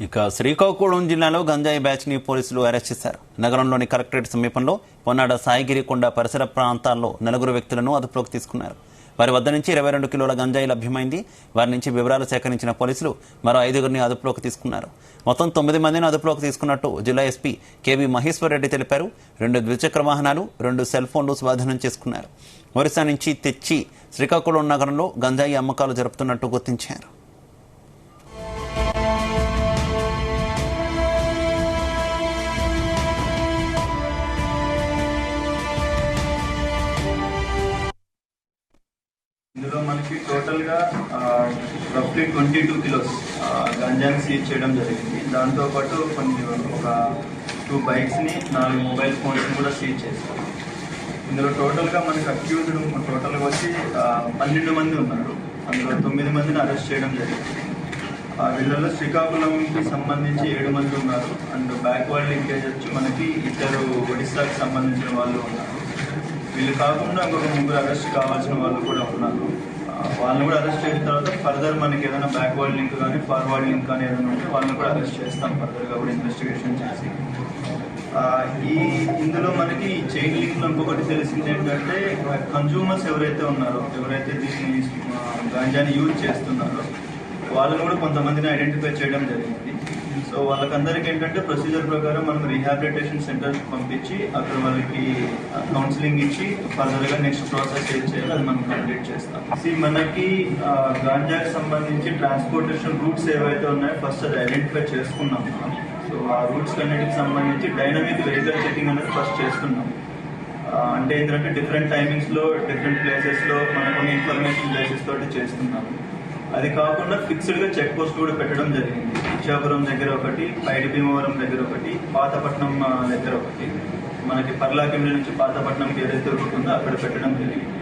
ఇక శ్రీకాకుళం జిల్లాలో గంజాయి బ్యాచ్ ని పోలీసులు అరెస్ట్ చేశారు. నగరంలోని కలెక్టరేట్ సమీపంలో పొన్నాడ సాయిగిరికొండ పరిసర ప్రాంతాల్లో 4 వ్యక్తులను అదుపులోకి తీసుకున్నారు. వారి వద్ద నుంచి 22 కిలోల గంజాయి లభ్యమైంది. వారి నుంచి వివరాలు సేకరించిన పోలీసులు మరో 5గురిని అదుపులోకి తీసుకున్నారు. మొత్తం 9 మందిని అదుపులోకి తీసుకున్నట్టు జిల్లా ఎస్పీ కేవీ మహేశ్వర్ రెడ్డి తెలిపారు. 2 ద్విచక్ర వాహనాలు, 2 సెల్ ఫోన్లు స్వాధీనం చేసుకున్నారు. ఒరిస్సా నుంచి తెచ్చి శ్రీకాకుళం నగరంలో గంజాయి అమ్మకాలు జరుపుతున్నట్టు గుర్తించారు. ఇందులో మనకి టోటల్గా రఫ్లీ 22 కిలోస్ గంజాని సీజ్ చేయడం జరిగింది. దాంతోపాటు ఒక 2 బైక్స్ని 4 మొబైల్ ఫోన్స్ కూడా సీజ్ చేశారు. ఇందులో టోటల్గా మనకి అక్యూజ్డ్ టోటల్గా వచ్చి 12 మంది ఉన్నారు. అందులో 9 మందిని అరెస్ట్ చేయడం జరిగింది. వీళ్ళలో శ్రీకాకుళంకి సంబంధించి 7 మంది ఉన్నారు. అండ్ బ్యాక్వర్డ్ లింకేజ్ వచ్చి మనకి 2 ఒడిస్సాకి సంబంధించిన వాళ్ళు ఉన్నారు. వీళ్ళు కాకుండా ఇంకొక 3 అరెస్ట్ కావాల్సిన వాళ్ళు కూడా ఉన్నారు. వాళ్ళని కూడా అరెస్ట్ చేసిన తర్వాత ఫర్దర్ మనకి ఏదైనా బ్యాక్వర్డ్ లింక్ కానీ ఫార్వర్డ్ లింక్ కానీ ఏదైనా ఉంటే వాళ్ళని కూడా అరెస్ట్ చేస్తాం. ఫర్దర్గా కూడా ఇన్వెస్టిగేషన్ చేసి ఇందులో మనకి చైన్ లింక్లో ఇంకొకటి తెలిసింది ఏంటంటే కన్జ్యూమర్స్ ఎవరైతే ఉన్నారో, ఎవరైతే దీన్ని గాంజాని యూజ్ చేస్తున్నారో వాళ్ళని కూడా కొంతమందిని ఐడెంటిఫై చేయడం జరిగింది. సో వాళ్ళకందరికీ ఏంటంటే ప్రొసీజర్ ప్రకారం మనం రీహాబిలిటేషన్ సెంటర్కి పంపించి అక్కడ వాళ్ళకి కౌన్సిలింగ్ ఇచ్చి ఫర్దర్గా నెక్స్ట్ ప్రాసెస్ ఏం చేయాలి అది మనం కంప్లీట్ చేస్తాం. మనకి గాంజాకి సంబంధించి ట్రాన్స్పోర్టేషన్ రూట్స్ ఏవైతే ఉన్నాయో ఫస్ట్ అది ఐడెంటిఫై చేసుకున్నాం మనం. సో ఆ రూట్స్ అన్నిటికి సంబంధించి డైనమిక్ వెహికల్ చెకింగ్ అనేది ఫస్ట్ చేస్తున్నాం. అంటే ఏంటంటే డిఫరెంట్ టైమింగ్స్లో డిఫరెంట్ ప్లేసెస్లో మనం కొన్ని ఇన్ఫర్మేషన్ బేసిస్ తోటి చేస్తున్నాము. అది కాకుండా ఫిక్స్డ్గా చెక్ పోస్ట్ కూడా పెట్టడం జరిగింది. ఇచ్చాపురం దగ్గర ఒకటి, పైడి భీమవరం దగ్గర ఒకటి, పాతపట్నం దగ్గర ఒకటి, మనకి పర్లాకిమిడి నుంచి పాతపట్నంకి ఏదైతే ఉంటుందో అక్కడ పెట్టడం జరిగింది.